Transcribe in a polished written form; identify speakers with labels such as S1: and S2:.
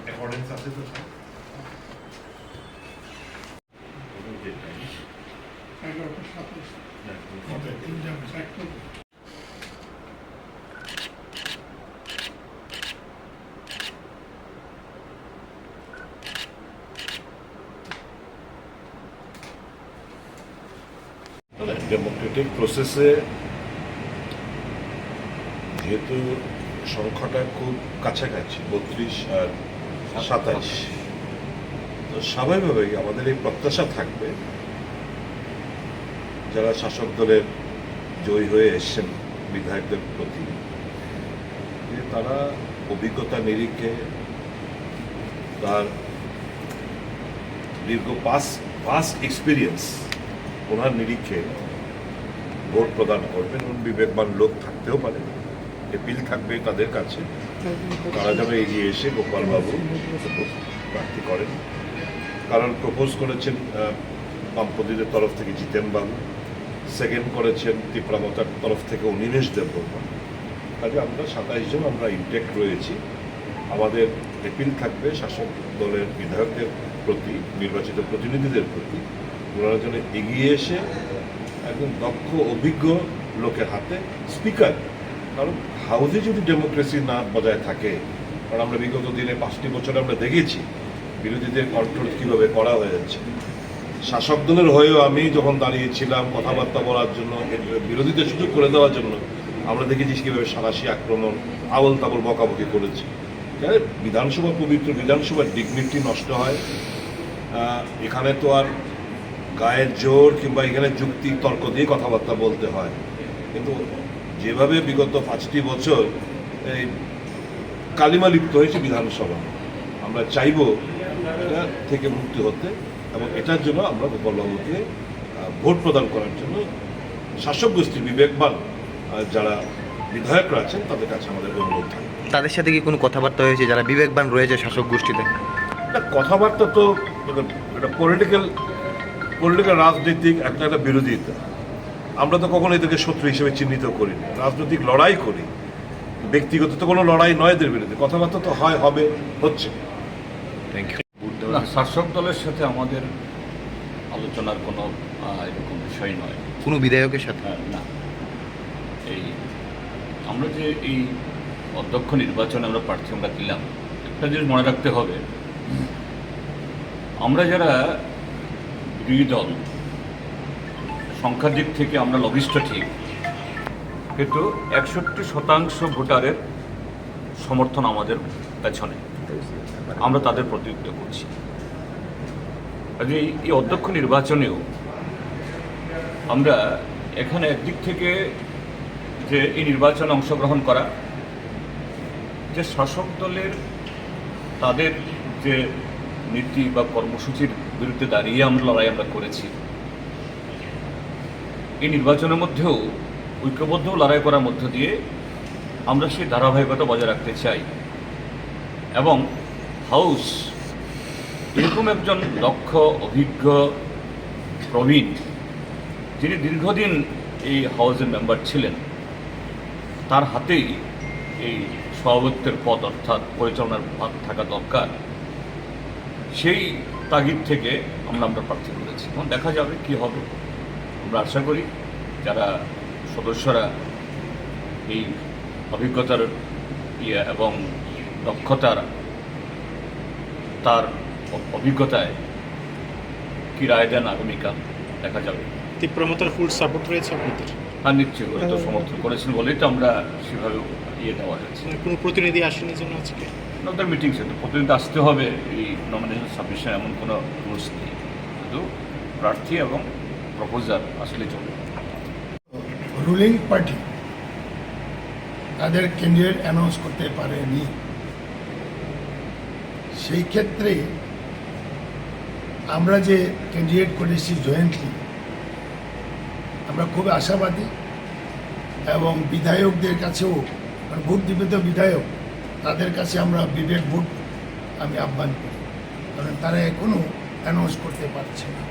S1: Accordance আছে তো Democratic প্রসেসে যেহেতু সংখ্যাটা খুব কাছাকাছি 32 আর 27, তো স্বাভাবিকভাবেই আমাদের এই প্রত্যাশা থাকবে যারা শাসক দলের জয়ী হয়ে এসছেন বিধায়কদের প্রতি যে তারা অভিজ্ঞতা নিরিখে তার দীর্ঘ পাস্ট এক্সপিরিয়েন্স ওনার নিরিখে ভোট প্রদান করবেন এবং বিবেকবান লোক থাকতেও পারে। এপিল থাকবে তাদের কাছে তারা যেন এগিয়ে এসে গোপালবাবু প্রার্থী করেন। কারণ প্রপোজ করেছেন বামপন্থীদের তরফ থেকে জিতেন বাবু, সেকেন্ড করেছেন তীব্রামতার তরফ থেকে অনিমেষ দেববর্মা। কাজে আমরা 27 জন আমরা ইনটেক্ট রয়েছি। আমাদের এপিল থাকবে শাসক দলের বিধায়কদের প্রতি, নির্বাচিত প্রতিনিধিদের প্রতি, ওনারা যেন এগিয়ে এসে একদম দক্ষ অভিজ্ঞ লোকের হাতে স্পিকার। কারণ হাউসে যদি ডেমোক্রেসি না বজায় থাকে, কারণ আমরা বিগত দিনে 5টি বছরে আমরা দেখেছি বিরোধীদের কন্ট্রোল কীভাবে করা হয়েছে। শাসক দলের হয়েও আমি যখন দাঁড়িয়েছিলাম কথাবার্তা বলার জন্য, বিরোধীদের সুযোগ করে দেওয়ার জন্য, আমরা দেখেছি কীভাবে সাঁড়াশি আক্রমণ, আবল তাবল বকাবকি করেছে। বিধানসভা পবিত্র বিধানসভার ডিগনিটি নষ্ট হয়। এখানে তো আর গায়ের জোর কিংবা এখানে যুক্তি তর্ক দিয়ে কথাবার্তা বলতে হয়, কিন্তু যেভাবে বিগত 5টি বছর এই কালিমা লিপ্ত হয়েছে বিধানসভা, আমরা চাইব এটা থেকে মুক্তি হতে, এবং এটার জন্য আমরা গোপালবাবুকে ভোট প্রদান করার জন্য শাসক গোষ্ঠীর বিবেকবান যারা বিধায়করা আছেন তাদের কাছে আমাদের অনুরোধ থাকে।
S2: তাদের সাথে কি কোনো কথাবার্তা হয়েছে যারা বিবেকবান রয়েছে শাসক গোষ্ঠীতে?
S1: না, কথাবার্তা তো এটা পলিটিক্যাল রাজনৈতিক একটা বিরোধিতা। আমরা তো কখনো এদেরকে শত্রু হিসেবে চিহ্নিত করি না, রাজনৈতিক লড়াই করি, ব্যক্তিগত তো কোনো লড়াই নয় এদের বিরুদ্ধে। কথাবার্তা তো হচ্ছে।
S2: Thank you.
S3: না, শাসক দলের সাথে আমাদের আলোচনার কোনো এরকম বিষয় নয়।
S2: কোনো বিধায়কের সাথে
S3: না, এই আমরা যে এই অধ্যক্ষ নির্বাচনে আমরা প্রার্থী আমরা দিলাম, একটা জিনিস মনে রাখতে হবে, আমরা যারা বিরোধী দল সংখ্যার দিক থেকে আমরা লবিষ্ঠ ঠিক, কিন্তু 61% ভোটারের সমর্থন আমাদের পেছনে, আমরা তাদের প্রতিনিধিত্ব করছি। কাজে এই অধ্যক্ষ নির্বাচনেও আমরা এখানে একদিক থেকে যে এই নির্বাচনে অংশগ্রহণ করা, যে শাসক দলের তাদের যে নীতি বা কর্মসূচির বিরুদ্ধে দাঁড়িয়ে আমরা লড়াই করেছি, এই নির্বাচনের মধ্যেও ঐক্যবদ্ধ লড়াই করার মধ্য দিয়ে আমরা সেই ধারাবাহিকতা বজায় রাখতে চাই। এবং হাউস এরকম একজন দক্ষ অভিজ্ঞ প্রবীণ, যিনি দীর্ঘদিন এই হাউসের মেম্বার ছিলেন, তার হাতেই এই সভাপতিত্বের পদ অর্থাৎ পরিচালনার ভাগ থাকা দরকার। সেই তাগিদ থেকে আমরা প্রার্থী করেছি। এখন দেখা যাবে কি হবে। আমরা আশা করি যারা সদস্যরা এই অভিজ্ঞতার এবং দক্ষতার তার অভিজ্ঞতায় কি রায় দেন আগামীকাল দেখা যাবে।
S4: তীব্রমতার ফুল সাপোর্ট রয়েছে আপনাদের?
S3: আর নিশ্চয়ই ওরা তো সমর্থন করেছেন বলেই তো আমরা সেভাবে দেওয়া হয়েছে।
S4: কোনো প্রতিনিধি আসেনি জন্য আজকে
S3: ওদের মিটিং ছিল, প্রতিনিধি আসতে হবে, এই নমিনেশন সাবমিশন এমন কোনো রুলস নেই, শুধু প্রার্থী এবং প্রপোজাল আসলে চলবে।
S5: রুলিং পার্টি তাদের ক্যান্ডিডেট অ্যানাউন্স করতে পারেনি, সেই ক্ষেত্রে আমরা যে ক্যান্ডিডেট করেছি জয়েন্টলি, আমরা খুব আশাবাদী এবং বিধায়কদের কাছেও মানে ভোট দিবে তো বিধায়ক, তাদের কাছে আমরা বিবেক ভোট আমি আহ্বান করি, কারণ তারা এখনও অ্যানাউন্স করতে পারছে না।